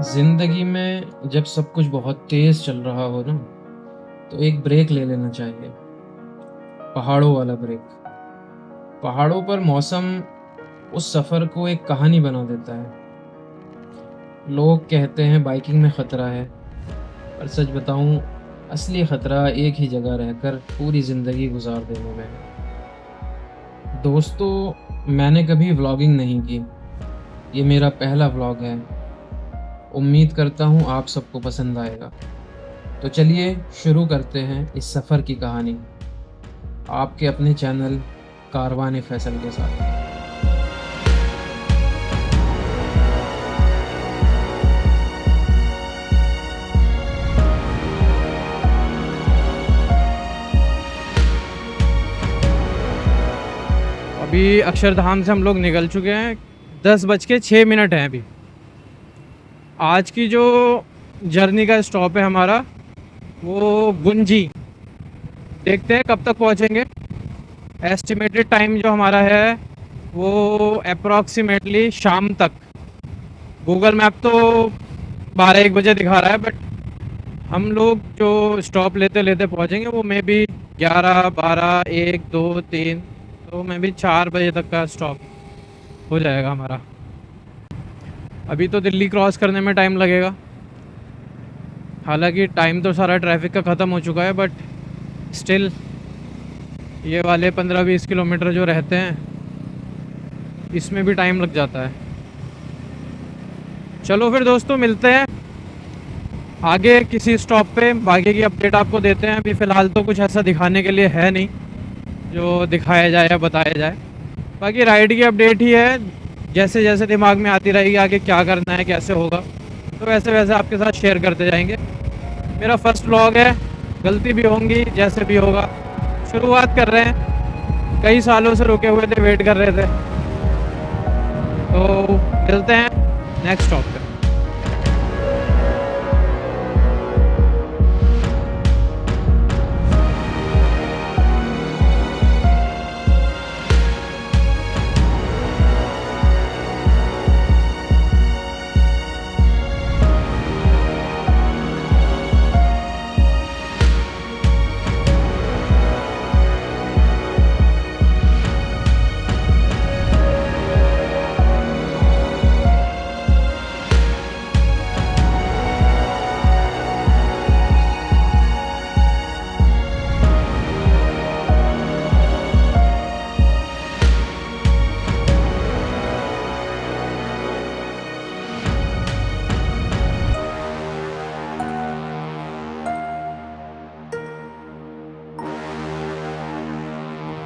ज़िंदगी में जब सब कुछ बहुत तेज़ चल रहा हो ना, तो एक ब्रेक ले लेना चाहिए। पहाड़ों वाला ब्रेक। पहाड़ों पर मौसम उस सफ़र को एक कहानी बना देता है। लोग कहते हैं बाइकिंग में ख़तरा है, पर सच बताऊँ असली ख़तरा एक ही जगह रहकर पूरी ज़िंदगी गुज़ार देने में है। दोस्तों, मैंने कभी व्लॉगिंग नहीं की। ये मेरा पहला व्लॉग है। उम्मीद करता हूँ आप सबको पसंद आएगा। तो चलिए शुरू करते हैं इस सफ़र की कहानी, आपके अपने चैनल कारवान फैसल के साथ। अभी अक्षरधाम से हम लोग निकल चुके हैं। 10:06 हैं अभी। आज की जो जर्नी का स्टॉप है हमारा, वो गुंजी। देखते हैं कब तक पहुंचेंगे। एस्टिमेटेड टाइम जो हमारा है वो अप्रॉक्सीमेटली शाम तक। गूगल मैप तो 12-1 बजे दिखा रहा है, बट हम लोग जो स्टॉप लेते लेते पहुंचेंगे वो मे बी 11, 12, 1, 2, 3, तो मे बी 4 बजे तक का स्टॉप हो जाएगा हमारा। अभी तो दिल्ली क्रॉस करने में टाइम लगेगा। हालांकि टाइम तो सारा ट्रैफिक का ख़त्म हो चुका है, बट स्टिल ये वाले 15-20 किलोमीटर जो रहते हैं इसमें भी टाइम लग जाता है। चलो फिर दोस्तों, मिलते हैं आगे किसी स्टॉप पे। आगे की अपडेट आपको देते हैं। अभी फ़िलहाल तो कुछ ऐसा दिखाने के लिए है नहीं जो दिखाया जाए या बताया जाए। बाकी राइड की अपडेट ही है, जैसे जैसे दिमाग में आती रहेगी आगे क्या करना है, कैसे होगा, तो वैसे वैसे आपके साथ शेयर करते जाएंगे। मेरा फर्स्ट व्लॉग है, गलती भी होंगी, जैसे भी होगा। शुरुआत कर रहे हैं, कई सालों से रुके हुए थे, वेट कर रहे थे। तो मिलते हैं नेक्स्ट स्टॉप पे।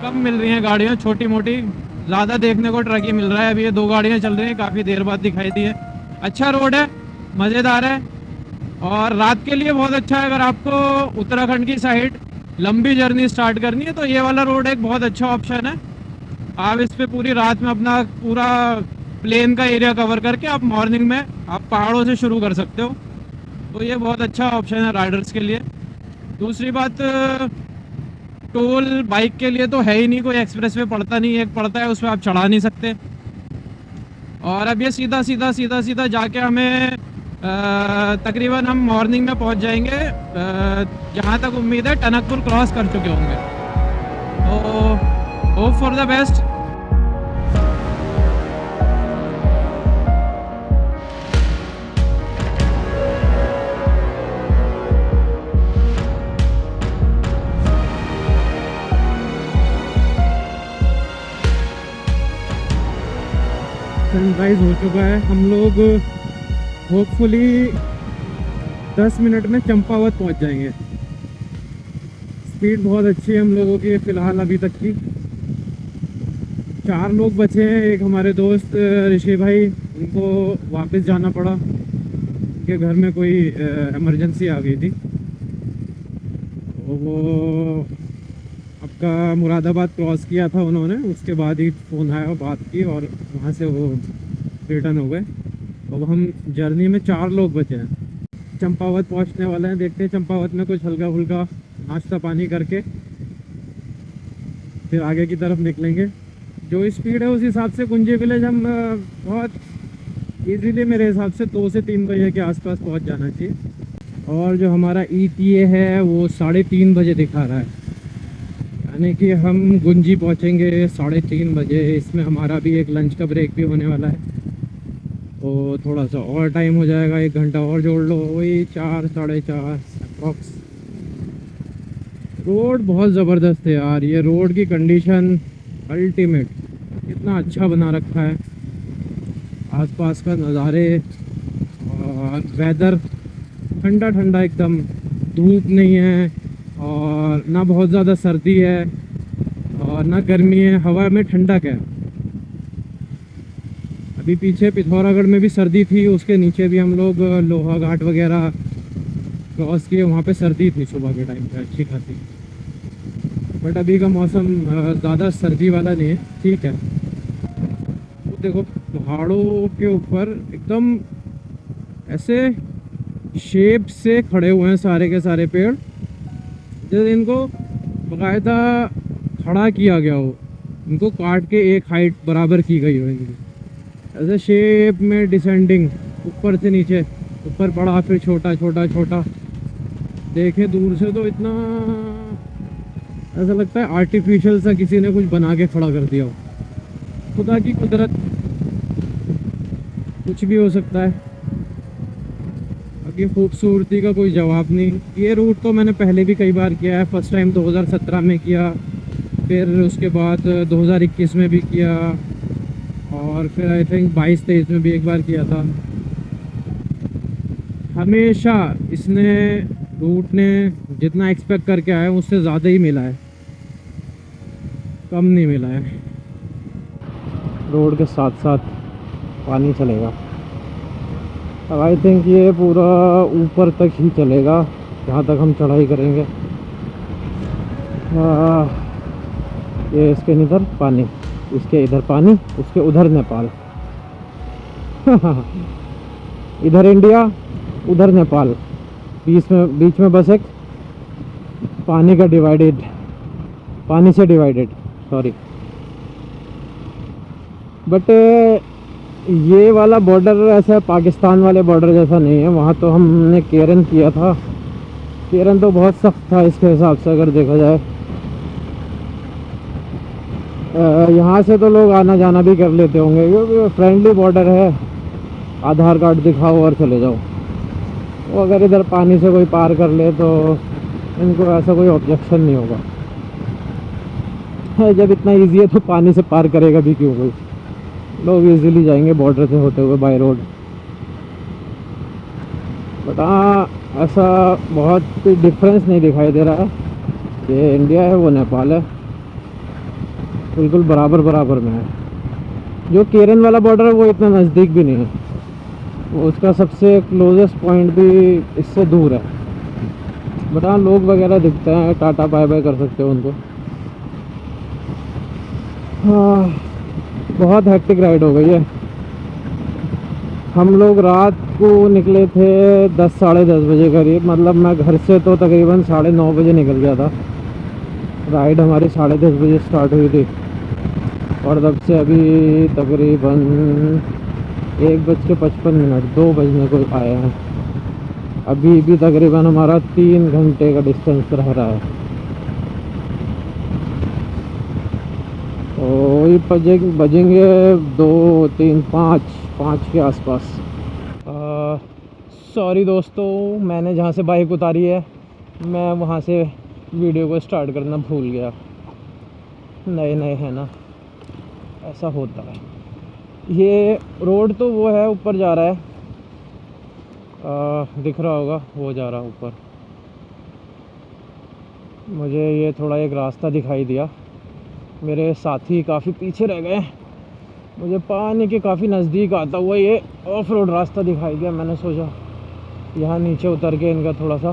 कम मिल रही हैं गाड़ियाँ, छोटी मोटी। ज़्यादा देखने को ट्रक ही मिल रहा है। अभी ये 2 गाड़ियाँ चल रही हैं, काफ़ी देर बाद दिखाई दी है। अच्छा रोड है, मज़ेदार है, और रात के लिए बहुत अच्छा है। अगर आपको उत्तराखंड की साइड लंबी जर्नी स्टार्ट करनी है तो ये वाला रोड एक बहुत अच्छा ऑप्शन है। आप इस पे पूरी रात में अपना पूरा प्लेन का एरिया कवर करके आप मॉर्निंग में आप पहाड़ों से शुरू कर सकते हो। तो ये बहुत अच्छा ऑप्शन है राइडर्स के लिए। दूसरी बात, टोल बाइक के लिए तो है ही नहीं, कोई एक्सप्रेस वे पड़ता नहीं, एक पड़ता है उसमें आप चढ़ा नहीं सकते। और अब ये सीधा सीधा सीधा सीधा जाके हमें तकरीबन हम मॉर्निंग में पहुंच जाएंगे। जहाँ तक उम्मीद है टनकपुर क्रॉस कर चुके होंगे। तो hope for the best. Sunrise हो चुका है। हम लोग होपफुली 10 मिनट में चंपावत पहुंच जाएंगे। स्पीड बहुत अच्छी है हम लोगों की फ़िलहाल अभी तक की। 4 लोग बचे हैं। एक हमारे दोस्त ऋषि भाई, उनको वापस जाना पड़ा, उनके घर में कोई इमरजेंसी आ गई थी। तो वो आपका मुरादाबाद क्रॉस किया था उन्होंने, उसके बाद ही फ़ोन आया, बात की, और वहाँ से वो रिटर्न हो गए। अब हम जर्नी में 4 लोग बचे हैं। चंपावत पहुँचने वाले हैं। देखते हैं चंपावत में कुछ हल्का फुल्का नाश्ता पानी करके फिर आगे की तरफ निकलेंगे। जो स्पीड है उस हिसाब से कुंजी विलेज हम बहुत इजीली मेरे हिसाब से 2 से 3 बजे के आसपास पहुंच जाना चाहिए। और जो हमारा ETA है वो 3:30 बजे दिखा रहा है, यानी कि हम गुंजी पहुंचेंगे 3:30 बजे। इसमें हमारा भी एक लंच का ब्रेक भी होने वाला है, तो थोड़ा सा और टाइम हो जाएगा, 1 घंटा और जोड़ लो, वही 4 साढ़े 4 अप्रॉक्स। रोड बहुत ज़बरदस्त है यार, ये रोड की कंडीशन अल्टीमेट, कितना अच्छा बना रखा है, आसपास का नज़ारे और वेदर ठंडा ठंडा एकदम, धूप नहीं है और ना बहुत ज़्यादा सर्दी है और ना गर्मी है, हवा में ठंडक है। अभी पीछे पिथौरागढ़ में भी सर्दी थी, उसके नीचे भी हम लोग लोहा घाट वगैरह क्रॉस किए, वहाँ पे सर्दी थी सुबह के टाइम पे अच्छी खासी। बट अभी का मौसम ज़्यादा सर्दी वाला नहीं है, ठीक है। तो देखो पहाड़ों के ऊपर एकदम ऐसे शेप से खड़े हुए हैं सारे के सारे पेड़, जैसे इनको बाकायदा खड़ा किया गया हो, इनको काट के एक हाइट बराबर की गई हो इनकी, ऐसे शेप में डिसेंडिंग, ऊपर से नीचे, ऊपर बड़ा फिर छोटा छोटा छोटा। देखे दूर से तो इतना ऐसा लगता है आर्टिफिशियल सा किसी ने कुछ बना के खड़ा कर दिया हो। खुदा की कुदरत, कुछ भी हो सकता है। बाकी खूबसूरती का कोई जवाब नहीं। ये रूट तो मैंने पहले भी कई बार किया है, फर्स्ट टाइम 2017 में किया, फिर उसके बाद 2021 में भी किया, और फिर आई थिंक 22-23 में भी एक बार किया था। हमेशा इसने, रूट ने जितना एक्सपेक्ट करके आया उससे ज़्यादा ही मिला है, कम नहीं मिला है। रोड के साथ साथ पानी चलेगा, अब आई थिंक ये पूरा ऊपर तक ही चलेगा जहाँ तक हम चढ़ाई करेंगे। ये इसके इधर पानी, इसके इधर पानी, उसके उधर नेपाल इधर इंडिया, उधर नेपाल, बीच में बस एक पानी का डिवाइडेड, पानी से डिवाइडेड, सॉरी। बट ये वाला बॉर्डर ऐसा पाकिस्तान वाले बॉर्डर जैसा नहीं है। वहाँ तो हमने केरन किया था, केरन तो बहुत सख्त था इसके हिसाब से अगर देखा जाए। यहाँ से तो लोग आना जाना भी कर लेते होंगे क्योंकि फ्रेंडली बॉर्डर है, आधार कार्ड दिखाओ और चले जाओ। वो अगर इधर पानी से कोई पार कर ले तो इनको ऐसा कोई ऑब्जेक्शन नहीं होगा। जब इतना इजी है तो पानी से पार करेगा भी क्यों कोई, लोग इजीली जाएंगे बॉर्डर से होते हुए बाय रोड। बट हाँ, ऐसा बहुत कोई डिफरेंस नहीं दिखाई दे रहा है। ये इंडिया है, वो नेपाल है, बिल्कुल बराबर बराबर में है। जो केरन वाला बॉर्डर है वो इतना नज़दीक भी नहीं है, वो उसका सबसे क्लोजेस्ट पॉइंट भी इससे दूर है। बट हाँ, लोग वगैरह दिखते हैं, टाटा बाय बाय कर सकते हो उनको। हाँ, बहुत हेक्टिक राइड हो गई है। हम लोग रात को निकले थे 10 साढ़े 10 बजे करीब, मतलब मैं घर से तो तकरीबन 9:30 बजे निकल गया था। राइड हमारी 10:30 बजे स्टार्ट हुई थी और तब से अभी तकरीबन 1:55, 2 बजने को आए हैं। अभी भी तकरीबन हमारा 3 घंटे का डिस्टेंस रह रहा है। वही बजेंगे 2, 3, 5 के आसपास। सॉरी दोस्तों, मैंने जहाँ से बाइक उतारी है मैं वहाँ से वीडियो को स्टार्ट करना भूल गया। नए नए है ना, ऐसा होता है। ये रोड तो वो है, ऊपर जा रहा है, दिख रहा होगा, वो जा रहा है ऊपर। मुझे ये थोड़ा एक रास्ता दिखाई दिया, मेरे साथी काफ़ी पीछे रह गए, मुझे पानी के काफ़ी नज़दीक आता हुआ ये ऑफ रोड रास्ता दिखाई दिया। मैंने सोचा यहाँ नीचे उतर के इनका थोड़ा सा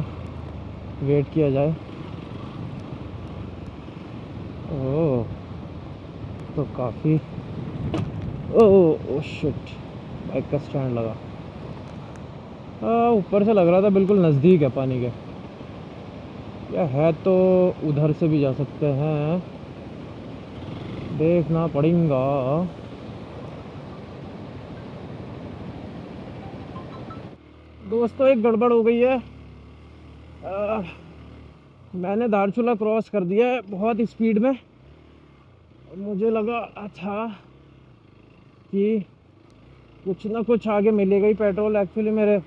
वेट किया जाए। ओह, तो काफ़ी, ओह शिट, बाइक का स्टैंड लगा। ऊपर से लग रहा था बिल्कुल नज़दीक है पानी के। या है तो उधर से भी जा सकते हैं, देखना पड़ेगा। दोस्तों एक गड़बड़ हो गई है। मैंने धारचूला क्रॉस कर दिया है बहुत स्पीड में। मुझे लगा था कि कुछ ना कुछ आगे मिलेगा ही पेट्रोल। एक्चुअली मेरे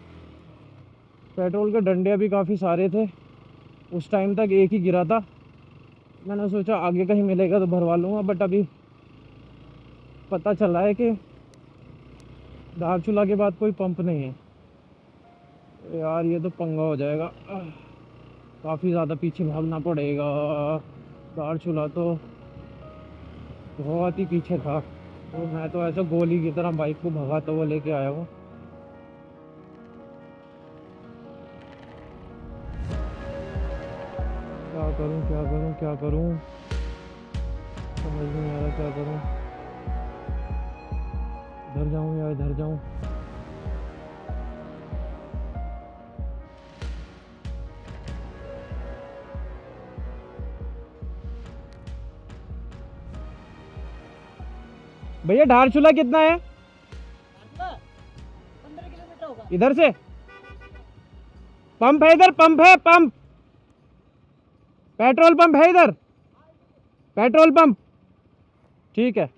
पेट्रोल के डंडे अभी काफ़ी सारे थे, उस टाइम तक एक ही गिरा था। मैंने सोचा आगे कहीं मिलेगा तो भरवा लूँगा, बट अभी पता चला है कि धारचूला के बाद कोई पंप नहीं है। यार ये तो पंगा हो जाएगा, काफ़ी ज़्यादा पीछे भागना पड़ेगा। धारचूला तो बहुत ही पीछे था, तो मैं तो ऐसे गोली की तरह बाइक को भगाता हुआ लेके आया हूँ। क्या करूँ क्या करूँ क्या करूँ, समझ नहीं आ रहा क्या करूँ। इधर जाऊँ या इधर जाऊँ। भैया धारचूला कितना है 15 किलोमीटर होगा। इधर से? पंप है इधर, पंप है, पंप पेट्रोल पंप है इधर, पेट्रोल पंप। ठीक है।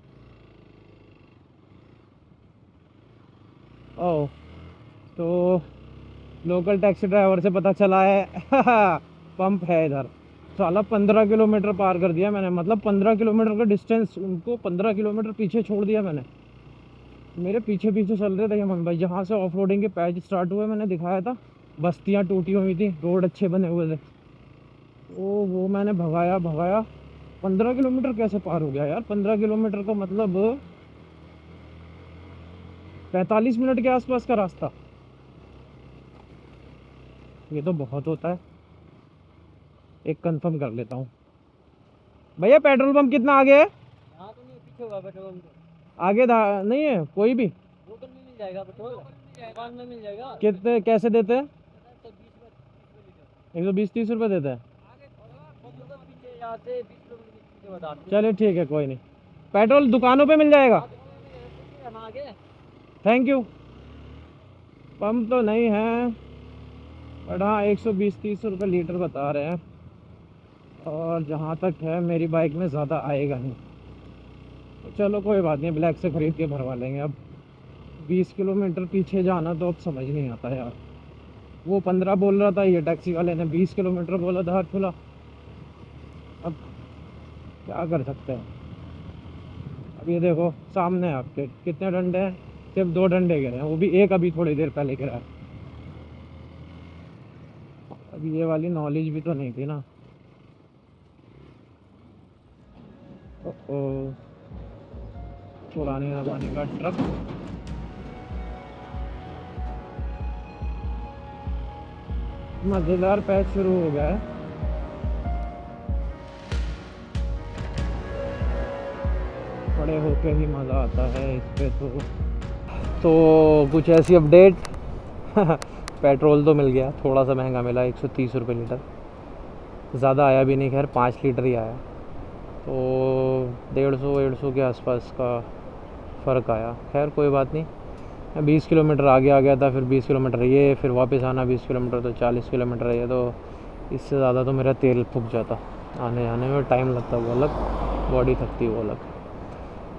ओ तो लोकल टैक्सी ड्राइवर से पता चला है पंप है इधर। साला 15 किलोमीटर पार कर दिया मैंने, मतलब 15 किलोमीटर का डिस्टेंस, उनको 15 किलोमीटर पीछे छोड़ दिया मैंने। मेरे पीछे पीछे चल रहे थे यमन भाई। जहाँ से ऑफ रोडिंग के पैच स्टार्ट हुए मैंने दिखाया था, बस्तियाँ टूटी हुई थी, रोड अच्छे बने हुए थे, वो मैंने भगाया भगाया। 15 किलोमीटर कैसे पार हो गया यार? 15 किलोमीटर का मतलब 45 मिनट के आसपास का रास्ता। ये तो बहुत होता है। एक कंफर्म कर लेता हूँ। भैया पेट्रोल पंप कितना आगे है? यहाँ तो नहीं, पीछे होगा पेट्रोल पंप तो। आगे नहीं है कोई भी? बोतल में मिल जाएगा पेट्रोल, दुकान में मिल जाएगा। कितने कैसे देते हैं? 20 120-30 रुपये देते हैं? पीछे यहाँ से 20 किलोमीटर पीछे बता दो। चलिए ठीक है, कोई नहीं। पेट्रोल दुकानों पे मिल जाएगा? आगे थैंक यू। पंप तो नहीं है, बट हाँ 120-30 रुपये लीटर बता रहे हैं। और जहाँ तक है मेरी बाइक में ज़्यादा आएगा नहीं, तो चलो कोई बात नहीं, ब्लैक से ख़रीद के भरवा लेंगे। अब 20 किलोमीटर पीछे जाना तो अब समझ नहीं आता यार। वो 15 बोल रहा था, ये टैक्सी वाले ने 20 किलोमीटर बोला धारचूला। अब क्या कर सकते हैं। अब ये देखो सामने आपके कितने डंडे हैं, सिर्फ 2 डंडे गिरे हैं, वो भी एक अभी थोड़ी देर पहले गिरा है। अब ये वाली नॉलेज भी तो नहीं थी ना। ओ पुराने ज़माने का ट्रक। मज़ेदार पैच शुरू हो गया है। बड़े होके ही मज़ा आता है इस पे तो कुछ ऐसी अपडेट पेट्रोल तो मिल गया, थोड़ा सा महंगा मिला, 130 रुपये लीटर। ज़्यादा आया भी नहीं, खैर 5 लीटर ही आया, तो 150 के आसपास का फ़र्क आया। खैर कोई बात नहीं। 20 किलोमीटर आगे आ गया था, फिर 20 किलोमीटर ये, फिर वापस आना 20 किलोमीटर, तो 40 किलोमीटर ये, तो इससे ज़्यादा तो मेरा तेल फूक जाता। आने जाने में टाइम लगता वो अलग, बॉडी थकती वो अलग।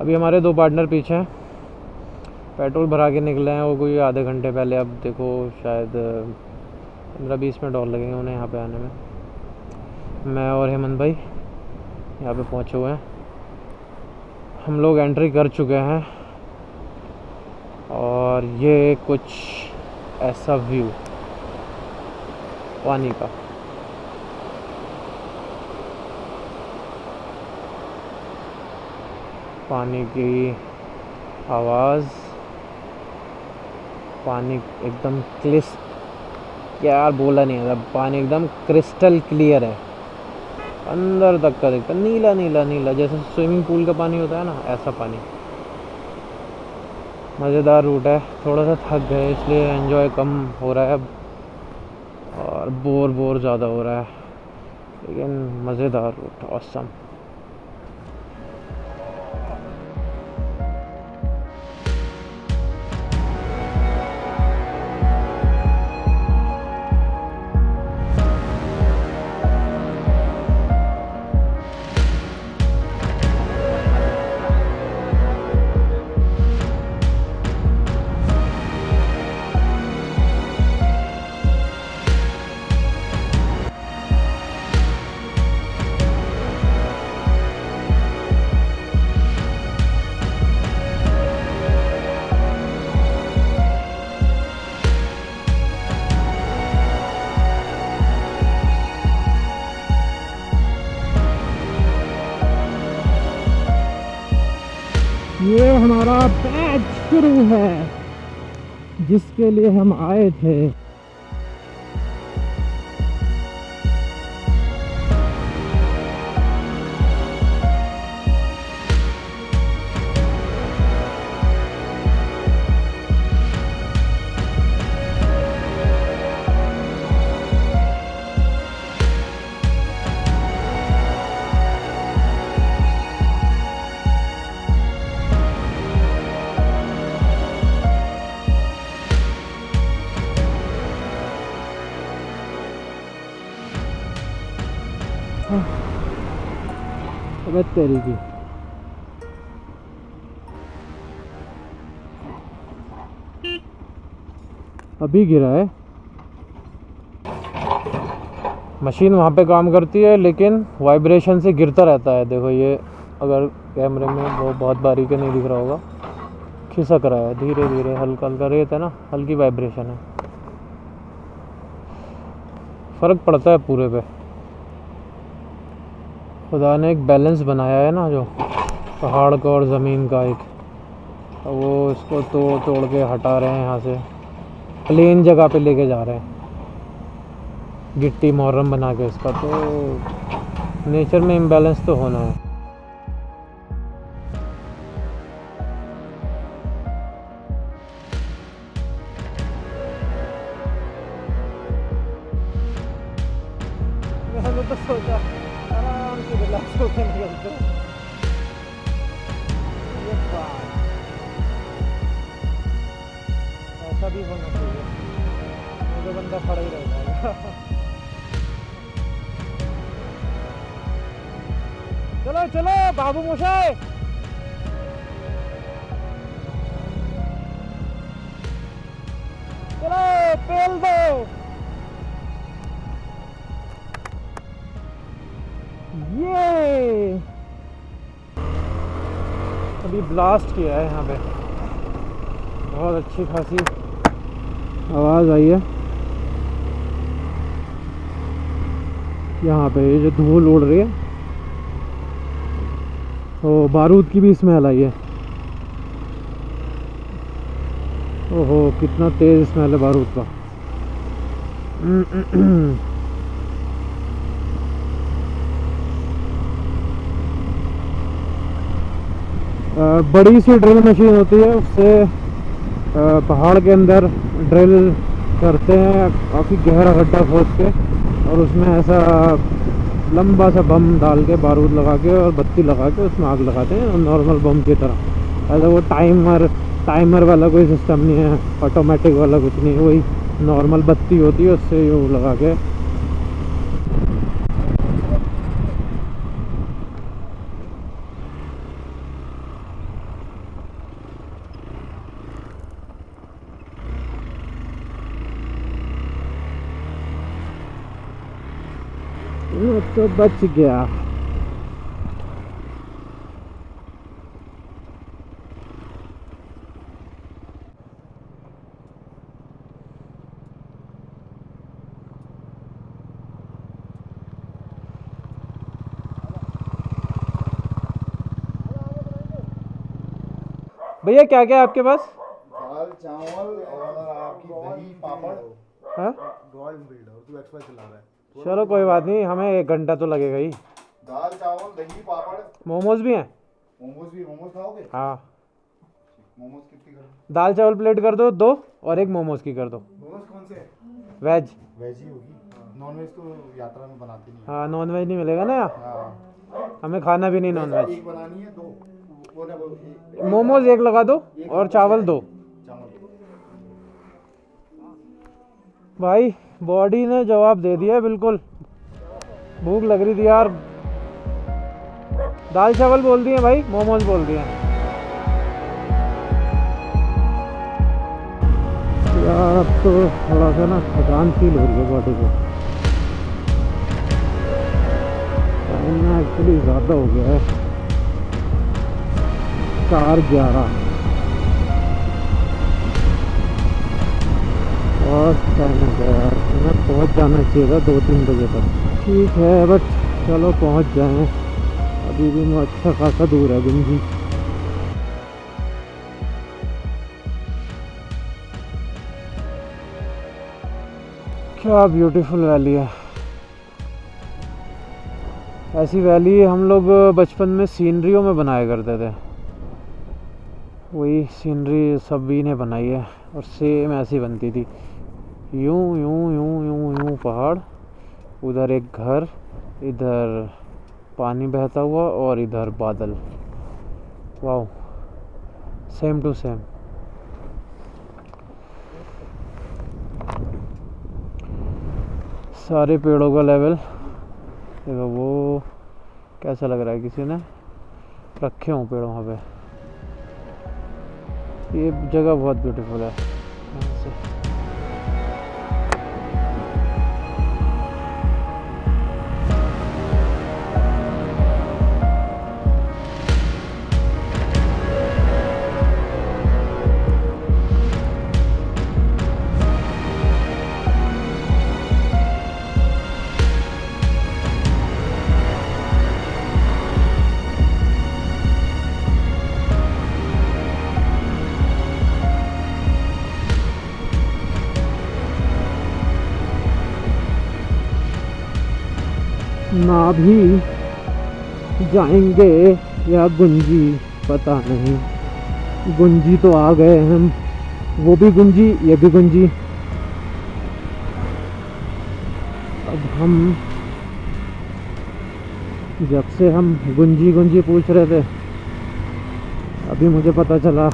अभी हमारे 2 पार्टनर पीछे हैं, पेट्रोल भरा के निकले हैं वो कोई आधे घंटे पहले। अब देखो शायद 15-20 मिनट और लगेंगे उन्हें यहाँ पे आने में। मैं और हेमंत भाई यहाँ पे पहुँचे हुए हैं। हम लोग एंट्री कर चुके हैं और ये कुछ ऐसा व्यू पानी का। पानी की आवाज़, पानी एकदम यार बोला नहीं है, पानी एकदम क्रिस्टल क्लियर है, अंदर तक का दिखता, नीला नीला नीला, जैसे स्विमिंग पूल का पानी होता है ना, ऐसा पानी। मज़ेदार रूट है। थोड़ा सा थक गए इसलिए एंजॉय कम हो रहा है अब, और बोर ज़्यादा हो रहा है, लेकिन मज़ेदार रूट, ऑसम। बैच शुरू है जिसके लिए हम आए थे। अबे तेरी की अभी गिरा है। मशीन वहाँ पे काम करती है लेकिन वाइब्रेशन से गिरता रहता है। देखो ये अगर कैमरे में वो बहुत बारीक नहीं दिख रहा होगा, खिसक रहा है धीरे धीरे, हल्का हल्का रेत है ना, हल्की वाइब्रेशन है, फ़र्क पड़ता है पूरे पे। खुदा ने एक बैलेंस बनाया है ना जो पहाड़ का और ज़मीन का एक, वो इसको तोड़ के हटा रहे हैं यहाँ से, प्लेन जगह पे लेके जा रहे हैं, गिट्टी मोहर्रम बना के इसका। तो नेचर में इम्बैलेंस तो होना है। मैंने तो सोचा आराम से रिलैक्स होकर निकलते हैं। ये बात ऐसा भी होना चाहिए, नहीं तो बंदा खड़ा ही रह जाएगा। चलो चलो बाबू मोशाय, चलो पेल दो। ये अभी ब्लास्ट किया है यहाँ पे, बहुत अच्छी खासी आवाज़ आई है यहाँ पे। ये जो धूल उड़ रही है, तो बारूद की भी स्मेल आई है। ओहो कितना तेज़ स्मेल है बारूद का। बड़ी सी ड्रिल मशीन होती है, उससे पहाड़ के अंदर ड्रिल करते हैं, काफ़ी गहरा गड्ढा खोद के, और उसमें ऐसा लंबा सा बम डाल के, बारूद लगा के और बत्ती लगा के उसमें आग लगाते हैं नॉर्मल बम की तरह। ऐसा वो टाइमर वाला कोई सिस्टम नहीं है, ऑटोमेटिक वाला कुछ नहीं है, वही नॉर्मल बत्ती होती है, उससे वो लगा के। तो बच गया। भैया क्या क्या है आपके पास? दाल चावल और आपकी दही पापड़। हाँ रॉयल ब्रीड और तू एक्सप्रेस चला रहा है। चलो कोई बात नहीं, हमें 1 घंटा तो लगेगा ही। दाल चावल दही पापड़। मोमोज भी हैं? मोमोज खाओगे? हाँ। मोमोज कितनी कर? दाल चावल प्लेट कर दो 2, और 1 मोमोज की कर दो। मोमोज कौन से? वेज। वेज ही होगी, नॉन वेज तो यात्रा में बनाते नहीं। हाँ नॉन वेज नहीं मिलेगा ना यहाँ, हाँ हमें खाना भी नहीं नॉन वेज। एक बनानी है, 2 वो ना वो मोमोज 1 लगा दो और चावल 2। चावल। भाई बॉडी ने जवाब दे दिया बिल्कुल, भूख लग रही थी यार। दाल चावल बोल दिए भाई, मोमोज बोल दिए यार। अब तो थोड़ा सा ना थकान फील हो रही है बॉडी को, टाइम ना एक्चुअली ज़्यादा हो गया है, 4:11 और टाइम हो गया यार। मैं पहुंच जाना चाहिए था 2-3 बजे तक। ठीक है बट चलो पहुंच जाएं, अभी भी मैं अच्छा खासा दूर है गुंजी। क्या ब्यूटीफुल वैली है। ऐसी वैली हम लोग बचपन में सीनरियों में बनाया करते थे। वही सीनरी सभी ने बनाई है और सेम ऐसी बनती थी। यूं यूं यूं यूं यूं पहाड़, उधर एक घर, इधर पानी बहता हुआ और इधर बादल। Wow, same to same. सारे पेड़ों का लेवल देखो, वो कैसा लग रहा है, किसी ने रखे हों पेड़ वहाँ पे। ये जगह बहुत ब्यूटीफुल है। यहाँ से ना भी जाएंगे या गुंजी पता नहीं। गुंजी तो आ गए हम, वो भी गुंजी ये भी गुंजी। अब हम जब से हम गुंजी गुंजी पूछ रहे थे, अभी मुझे पता चला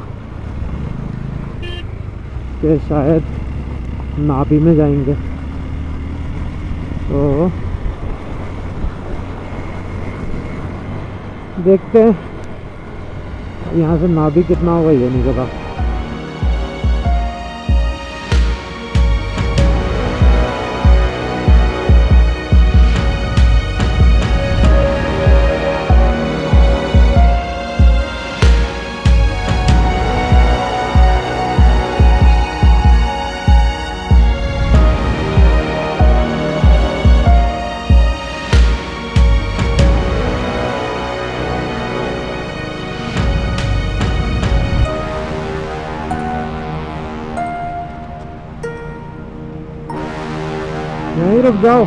कि शायद नाभि में जाएंगे। तो देखते हैं यहाँ से नाभि कितना होगा, ये नहीं पता। यहीं रुक जाओ।